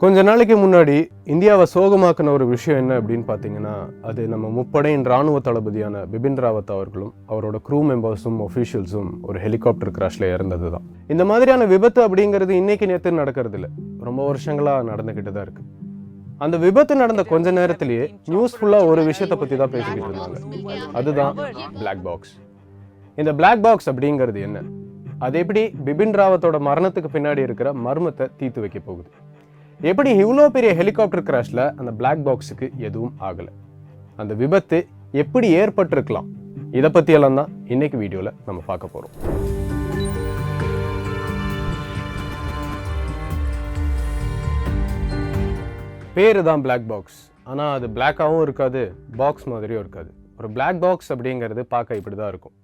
கொஞ்ச நாளைக்கு முன்னாடி இந்தியாவை சோகமாக்கின ஒரு விஷயம் என்ன அப்படின்னு பார்த்தீங்கன்னா, அது நம்ம முப்படையின் இராணுவ தளபதியான பிபின் ராவத் அவர்களும் அவரோட க்ரூ மெம்பர்ஸும் ஒஃபீஷியல்ஸும் ஒரு ஹெலிகாப்டர் கிராஷில் இறந்தது தான். இந்த மாதிரியான விபத்து அப்படிங்கிறது இன்னைக்கு நேற்று நடக்கிறது இல்லை, ரொம்ப வருஷங்களாக நடந்துக்கிட்டு தான் இருக்கு. அந்த விபத்து நடந்த கொஞ்ச நேரத்திலேயே நியூஸ் ஃபுல்லாக ஒரு விஷயத்தை பற்றி தான் பேசிக்கிட்டு இருந்தாங்க. அதுதான் பிளாக் பாக்ஸ். இந்த பிளாக் பாக்ஸ் அப்படிங்கிறது என்ன, அது எப்படி பிபின் ராவத்தோட மரணத்துக்கு பின்னாடி இருக்கிற மர்மத்தை தீர்த்து வைக்க போகுது, எப்படி இவ்வளோ பெரிய ஹெலிகாப்டர் கிராஷில் அந்த பிளாக் பாக்ஸுக்கு எதுவும் ஆகலை, அந்த விபத்து எப்படி ஏற்பட்டிருக்கலாம், இதை பற்றியெல்லாம் தான் இன்னைக்கு வீடியோவில் நம்ம பார்க்க போகிறோம். பேரு தான் பிளாக் பாக்ஸ், ஆனால் அது பிளாக்காகவும் இருக்காது, பாக்ஸ் மாதிரியும் இருக்காது. ஒரு பிளாக் பாக்ஸ் அப்படிங்கிறது பார்க்க இப்படி தான் இருக்கும்.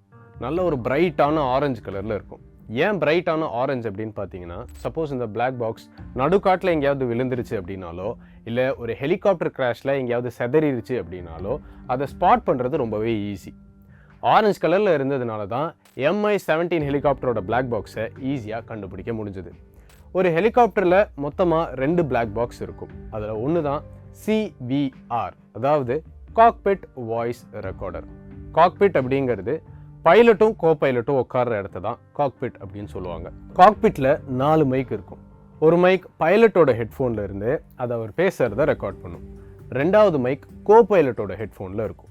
நல்ல ஒரு பிரைட்டான ஆரஞ்சு கலரில் இருக்கும். ஏன் பிரைட்டான ஆரஞ்சு அப்படின்னு பார்த்தீங்கன்னா, சப்போஸ் இந்த பிளாக் பாக்ஸ் நடுக்காட்டில் எங்கேயாவது விழுந்துருச்சு அப்படின்னாலோ, இல்லை ஒரு ஹெலிகாப்டர் கிராஷில் எங்கேயாவது செதறிடுச்சு அப்படின்னாலோ அதை ஸ்பாட் பண்ணுறது ரொம்பவே ஈஸி. ஆரஞ்சு கலரில் இருந்ததுனால தான் MI-17 ஹெலிகாப்டரோட பிளாக் பாக்ஸை ஈஸியாக கண்டுபிடிக்க முடிஞ்சுது. ஒரு ஹெலிகாப்டரில் மொத்தமாக 2 பிளாக் பாக்ஸ் இருக்கும். அதில் ஒன்று தான் CVR, அதாவது காக்பிட் வாய்ஸ் ரெக்கார்டர். காக்பிட் அப்படிங்கிறது பைலட்டும் கோ பைலட்டும் உட்கார்ற இடத்த தான் காக்பிட் அப்படின்னு சொல்லுவாங்க. காக்பிட்டில் 4 மைக் இருக்கும். ஒரு மைக் பைலட்டோட ஹெட்ஃபோனில் இருந்து அதை அவர் பேசுகிறத ரெக்கார்ட் பண்ணும். 2வது மைக் கோ பைலட்டோட ஹெட்ஃபோனில் இருக்கும்.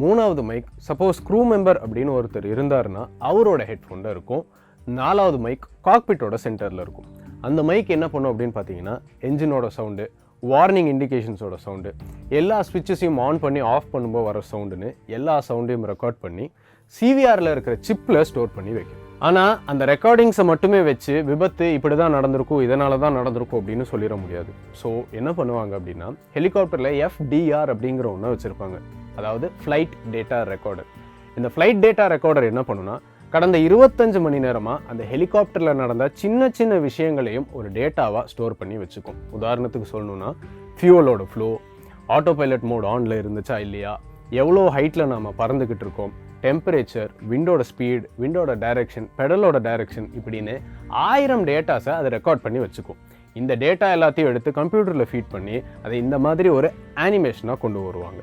3வது மைக் சப்போஸ் க்ரூ மெம்பர் அப்படின்னு ஒருத்தர் இருந்தாருன்னா அவரோட ஹெட்ஃபோனில் இருக்கும். 4வது மைக் காக்பிட்டோட சென்டரில் இருக்கும். அந்த மைக் என்ன பண்ணும் அப்படின்னு பார்த்தீங்கன்னா, என்ஜினோட சவுண்டு, வார்னிங் இண்டிகேஷன்ஸோட சவுண்டு, எல்லா ஸ்விட்சஸையும் ஆன் பண்ணி ஆஃப் பண்ணும்போது வர சவுண்டுன்னு எல்லா சவுண்டையும் ரெக்கார்ட் பண்ணி சிவிஆரில் இருக்கிற சிப்பில் ஸ்டோர் பண்ணி வைக்கும். ஆனால் அந்த ரெக்கார்டிங்ஸை மட்டுமே வச்சு விபத்து இப்படி தான் நடந்திருக்கும், இதனால தான் நடந்திருக்கும் அப்படின்னு சொல்லிட முடியாது. ஸோ என்ன பண்ணுவாங்க அப்படின்னா, ஹெலிகாப்டரில் FDR அப்படிங்கிற ஒன்று வச்சுருப்பாங்க, அதாவது ஃப்ளைட் டேட்டா ரெக்கார்டர். இந்த ஃப்ளைட் டேட்டா ரெக்கார்டர் என்ன பண்ணுன்னா, கடந்த 25 மணி நேரமாக அந்த ஹெலிகாப்டரில் நடந்த சின்ன சின்ன விஷயங்களையும் ஒரு டேட்டாவாக ஸ்டோர் பண்ணி வச்சுக்கும். உதாரணத்துக்கு சொல்லணுன்னா, ஃபியூவலோட ஃப்ளோ, ஆட்டோ பைலட் மோட் ஆனில் இருந்துச்சா இல்லையா, எவ்வளோ ஹைட்டில் நாம் பறந்துக்கிட்டு இருக்கோம், டெம்பரேச்சர், விண்டோட ஸ்பீட், விண்டோட டைரக்ஷன், பெடலோட டைரக்ஷன், இப்படின்னு 1000 டேட்டாஸை அதை ரெக்கார்ட் பண்ணி வச்சுக்கும். இந்த டேட்டா எல்லாத்தையும் எடுத்து கம்ப்யூட்டரில் ஃபீட் பண்ணி அதை இந்த மாதிரி ஒரு அனிமேஷனாக கொண்டு வருவாங்க.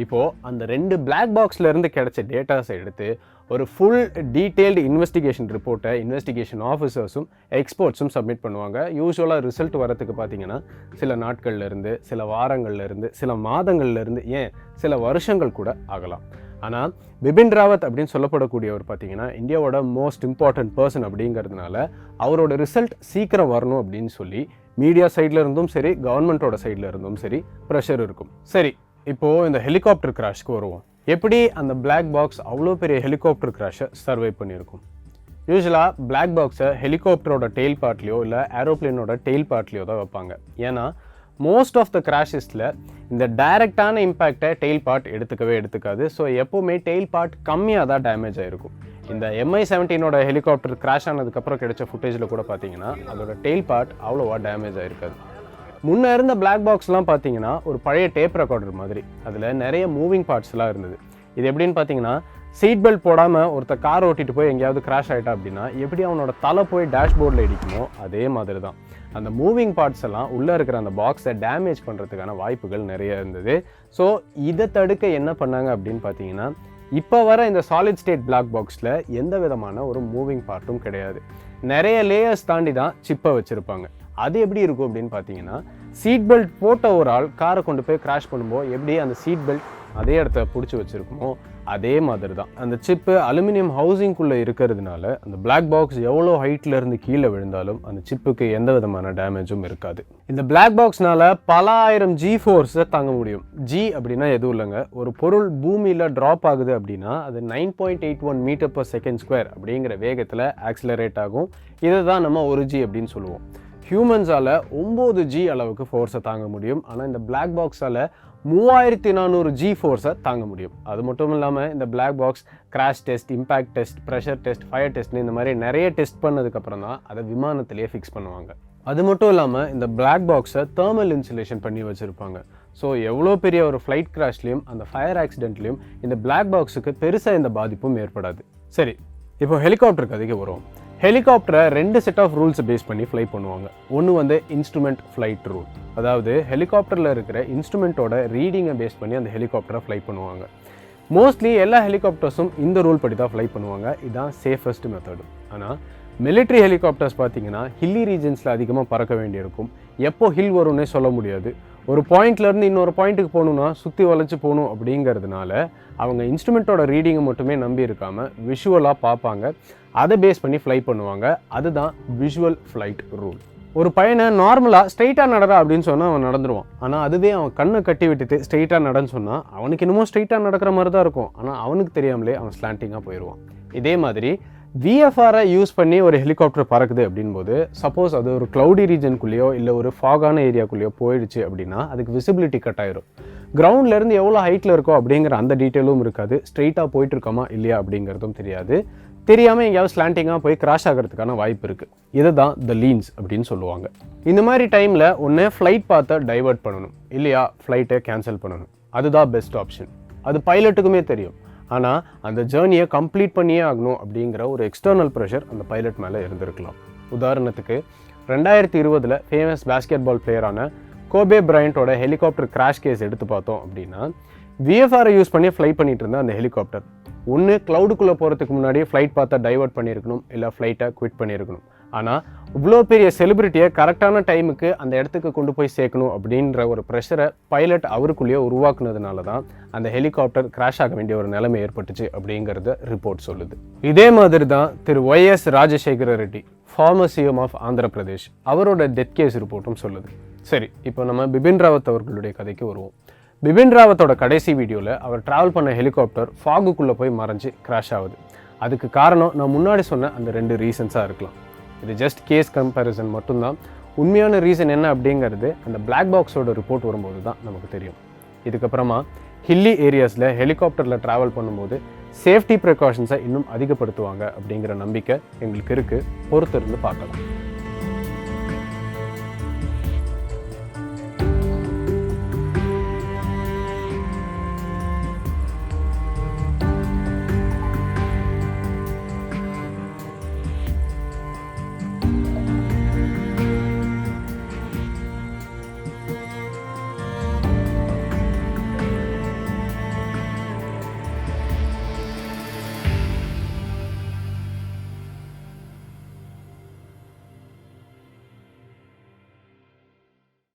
இப்போது அந்த 2 பிளாக் பாக்ஸ்லேருந்து கிடைச்ச டேட்டாஸை எடுத்து ஒரு ஃபுல் டீட்டெயில்டு இன்வெஸ்டிகேஷன் ரிப்போர்ட்டை இன்வெஸ்டிகேஷன் ஆஃபீஸர்ஸும் எக்ஸ்பர்ட்ஸும் சப்மிட் பண்ணுவாங்க. யூஸ்வலாக ரிசல்ட் வரத்துக்கு பார்த்தீங்கன்னா சில நாட்கள்லேருந்து, சில வாரங்கள்லேருந்து, சில மாதங்கள்லேருந்து, ஏன் சில வருஷங்கள் கூட ஆகலாம். ஆனால் பிபின் ராவத் அப்படின்னு சொல்லப்படக்கூடியவர் பார்த்தீங்கன்னா, இந்தியாவோட மோஸ்ட் இம்பார்ட்டன்ட் பர்சன் அப்படிங்கிறதுனால அவரோட ரிசல்ட் சீக்கிரம் வரணும் அப்படின்னு சொல்லி மீடியா சைடில் இருந்தும் சரி, கவர்மெண்ட்டோட சைடில் இருந்தும் சரி ப்ரெஷர் இருக்கும். சரி, இப்போது இந்த ஹெலிகாப்டர் கிராஷ்க்கு வருவோம். எப்படி அந்த பிளாக் பாக்ஸ் அவ்வளோ பெரிய ஹெலிகாப்டர் கிராஷை சர்வை பண்ணியிருக்கும்? யூஸ்வலாக பிளாக் பாக்ஸை ஹெலிகாப்டரோட டெயில் பார்ட்லேயோ இல்லை ஏரோப்ளேனோட டெயில் பார்ட்லேயோ தான் வைப்பாங்க. ஏன்னா மோஸ்ட் ஆஃப் த கிராஷஸில் இந்த டைரக்டான இம்பேக்டை டெயில் பார்ட் எடுத்துக்காது. ஸோ எப்போவுமே டெயில் பார்ட் கம்மியாக தான் டேமேஜ் ஆகிருக்கும். இந்த MI-17ஓட ஹெலிகாப்டர் கிராஷ் ஆனதுக்கப்புறம் கிடைச்ச ஃபுட்டேஜில் கூட பார்த்தீங்கன்னா அதோட டெயில் பார்ட் அவ்வளோவா டேமேஜ் ஆகிருக்காது. முன்னே இருந்த பிளாக் பாக்ஸ்லாம் பார்த்தீங்கன்னா ஒரு பழைய டேப் ரெக்கார்டர் மாதிரி, அதில் நிறைய மூவிங் பார்ட்ஸ்லாம் இருந்தது. இது எப்படின்னு பார்த்தீங்கன்னா, சீட் பெல்ட் போடாமல் ஒருத்தர் கார் ஓட்டிட்டு போய் எங்கேயாவது கிராஷ் ஆகிட்டா அப்படின்னா எப்படி அவனோட தலை போய் டேஷ்போர்டில் இடிக்குமோ அதே மாதிரி தான் அந்த மூவிங் பார்ட்ஸ் எல்லாம் உள்ளே இருக்கிற அந்த பாக்ஸை டேமேஜ் பண்ணுறதுக்கான வாய்ப்புகள் நிறைய இருந்தது. ஸோ இதை தடுக்க என்ன பண்ணாங்க அப்படின்னு பார்த்தீங்கன்னா, இப்போ வர இந்த சாலிட் ஸ்டேட் பிளாக் பாக்ஸில் எந்த விதமான ஒரு மூவிங் பார்ட்டும் கிடையாது. நிறைய லேயர்ஸ் தாண்டி தான் சிப்பை வச்சுருப்பாங்க. அது எப்படி இருக்கும் அப்படின்னு பார்த்தீங்கன்னா, சீட் பெல்ட் போட்ட ஒரு ஆள் காரை கொண்டு போய் கிராஷ் பண்ணும்போது எப்படி அந்த சீட் பெல்ட் அதே இடத்த பிடிச்சி வச்சுருக்குமோ அதே மாதிரி தான் அந்த சிப்பு அலுமினியம் ஹவுசிங்குள்ளே இருக்கிறதுனால அந்த பிளாக் பாக்ஸ் எவ்வளோ ஹைட்டில் இருந்து கீழே விழுந்தாலும் அந்த சிப்புக்கு எந்த விதமான டேமேஜும் இருக்காது. இந்த பிளாக் பாக்ஸ்னால பல ஆயிரம் G ஃபோர்ஸை தாங்க முடியும். G அப்படின்னா எதுவும் இல்லைங்க, ஒரு பொருள் பூமியில் ட்ராப் ஆகுது அப்படின்னா அது 9.81 மீட்டர்/செகண்ட் ஸ்கொயர் அப்படிங்கிற வேகத்தில் ஆக்சிலரேட் ஆகும். இதை தான் நம்ம 1G அப்படின்னு சொல்லுவோம். ஹியூமன்ஸால் 9G அளவுக்கு ஃபோர்ஸை தாங்க முடியும். ஆனால் இந்த பிளாக் பாக்ஸால் 3400 G ஃபோர்ஸை தாங்க முடியும். அது மட்டும் இல்லாமல் இந்த black box crash test, impact test, pressure test, fire டெஸ்ட்னு இந்த மாதிரி நிறைய டெஸ்ட் பண்ணதுக்கப்புறம் தான் அதை விமானத்திலேயே ஃபிக்ஸ் பண்ணுவாங்க. அது மட்டும் இல்லாமல் இந்த பிளாக் பாக்ஸை தேர்மல் இன்சுலேஷன் பண்ணி வச்சுருப்பாங்க. ஸோ எவ்வளோ பெரிய ஒரு ஃப்ளைட் கிராஷ்லேயும் அந்த ஃபயர் ஆக்சிடென்ட்லேயும் இந்த பிளாக் பாக்ஸுக்கு பெருசாக எந்த பாதிப்பும் ஏற்படாது. சரி, இப்போ ஹெலிகாப்டர் கதைக்கு வரும். ஹெலிகாப்டரை 2 செட் ஆஃப் ரூல்ஸை பேஸ் பண்ணி ஃப்ளை பண்ணுவாங்க. ஒன்று வந்து இன்ஸ்ட்ருமெண்ட் ஃப்ளைட் ரூல், அதாவது ஹெலிகாப்டரில் இருக்கிற இன்ஸ்ட்ருமெண்ட்டோட ரீடிங்கை பேஸ் பண்ணி அந்த ஹெலிகாப்டரை ஃப்ளை பண்ணுவாங்க. மோஸ்ட்லி எல்லா ஹெலிகாப்டர்ஸும் இந்த ரூல் படி தான் ஃப்ளை பண்ணுவாங்க. இதுதான் சேஃபஸ்ட் மெத்தடு. ஆனால் மிலிட்ரி ஹெலிகாப்டர்ஸ் பார்த்தீங்கன்னா ஹில்லி ரீஜன்ஸில் அதிகமாக பறக்க வேண்டியிருக்கும். எப்போ ஹில் வரும்னே சொல்ல முடியாது. ஒரு பாயிண்ட்லேருந்து இன்னொரு பாயிண்ட்டுக்கு போகணுன்னா சுற்றி வளைச்சு போகணும் அப்படிங்கிறதுனால அவங்க இன்ஸ்ட்ருமெண்ட்டோட ரீடிங்கை மட்டுமே நம்பி இருக்காமல் விஷுவலாக பார்ப்பாங்க. அதை பேஸ் பண்ணி ஃப்ளை பண்ணுவாங்க. அதுதான் விஷுவல் ஃப்ளைட் ரூல். ஒரு பையனை நார்மலாக ஸ்ட்ரைட்டாக நடடா அப்படின்னு சொன்னால் அவன் நடந்துருவான். ஆனால் அதுவே அவன் கண்ணை கட்டி விட்டுட்டு ஸ்ட்ரைட்டாக நடன்னு சொன்னால் அவனுக்கு இன்னமும் ஸ்ட்ரைட்டாக நடக்கிற மாதிரி தான் இருக்கும். ஆனால் அவனுக்கு தெரியாமலே அவன் ஸ்லாண்டிங்காக போயிடுவான். இதே மாதிரி விஎஃப்ஆரை யூஸ் பண்ணி ஒரு ஹெலிகாப்டர் பறக்குது அப்படின்போது சப்போஸ் அது ஒரு க்ளவுடி ரீஜனுக்குள்ளேயோ இல்லை ஒரு ஃபாகான ஏரியாக்குள்ளேயோ போயிடுச்சு அப்படின்னா அதுக்கு விசிபிலிட்டி கட் ஆயிரும். கிரவுண்ட்லேருந்து எவ்வளோ ஹைட்டில் இருக்கோ அப்படிங்கிற அந்த டீட்டெயிலும் இருக்காது. ஸ்ட்ரெயிட்டாக போயிட்டு இருக்கோமா இல்லையா அப்படிங்கிறதும் தெரியாது. தெரியாமல் எங்கேயாவது ஸ்லாண்டிங்காக போய் கிராஷ் ஆகிறதுக்கான வாய்ப்பு இருக்குது. இதை தான் த லீன்ஸ் அப்படின்னு சொல்லுவாங்க. இந்த மாதிரி டைமில் ஒன்று ஃப்ளைட் பாத்தை டைவர்ட் பண்ணணும், இல்லையா ஃப்ளைட்டை கேன்சல் பண்ணணும். அதுதான் பெஸ்ட் ஆப்ஷன். அது பைலட்டுக்குமே தெரியும். ஆனால் அந்த ஜேர்னியை கம்ப்ளீட் பண்ணியே ஆகணும் அப்படிங்கிற ஒரு எக்ஸ்டர்னல் ப்ரெஷர் அந்த பைலட் மேலே இருந்திருக்கலாம். உதாரணத்துக்கு 2020 ஃபேமஸ் பேஸ்கெட் பால் பிளேயரான கோபே பிரையண்ட்டோட ஹெலிகாப்டர் கிராஷ் கேஸ் எடுத்து பார்த்தோம் அப்படின்னா விஎஃப்ஆரை யூஸ் பண்ணி ஃப்ளை பண்ணிட்டு இருந்த அந்த ஹெலிகாப்டர் ஒன்று க்ளவுடுக்குள்ளே போகிறதுக்கு முன்னாடி ஃப்ளைட் பார்த்தா டைவர்ட் பண்ணியிருக்கணும், இல்லை ஃப்ளைட்டை குவிட் பண்ணியிருக்கணும். ஆனால் இவ்வளோ பெரிய செலிபிரிட்டியை கரெக்டான டைமுக்கு அந்த இடத்துக்கு கொண்டு போய் சேர்க்கணும் அப்படின்ற ஒரு ப்ரெஷரை பைலட் அவருக்குள்ளேயே உருவாக்குனதுனால தான் அந்த ஹெலிகாப்டர் கிராஷ் ஆக வேண்டிய ஒரு நிலைமை ஏற்பட்டுச்சு அப்படிங்கிறத ரிப்போர்ட் சொல்லுது. இதே மாதிரி தான் திரு YS Rajasekhara Reddy, former CM of Andhra Pradesh, அவரோட டெத் கேஸ் ரிப்போர்ட்டும் சொல்லுது. சரி, இப்போ நம்ம பிபின் ராவத் அவர்களுடைய கதைக்கு வருவோம். பிபின் ராவத்தோட கடைசி வீடியோவில் அவர் ட்ராவல் பண்ண ஹெலிகாப்டர் ஃபாகுக்குள்ளே போய் மறைஞ்சு கிராஷ் ஆகுது. அதுக்கு காரணம் நான் முன்னாடி சொன்ன அந்த 2 ரீசன்ஸாக இருக்கலாம். இது ஜஸ்ட் கேஸ் கம்பேரிசன் மட்டும்தான். உண்மையான ரீசன் என்ன அப்படிங்கிறது அந்த பிளாக் பாக்ஸோட ரிப்போர்ட் வரும்போது தான் நமக்கு தெரியும். இதுக்கப்புறமா ஹில்லி ஏரியாஸில் ஹெலிகாப்டரில் ட்ராவல் பண்ணும்போது சேஃப்டி ப்ரிகாஷன்ஸை இன்னும் அதிகப்படுத்துவாங்க அப்படிங்கிற நம்பிக்கை எங்களுக்கு இருக்குது. பொறுத்திருந்து பார்க்கலாம்.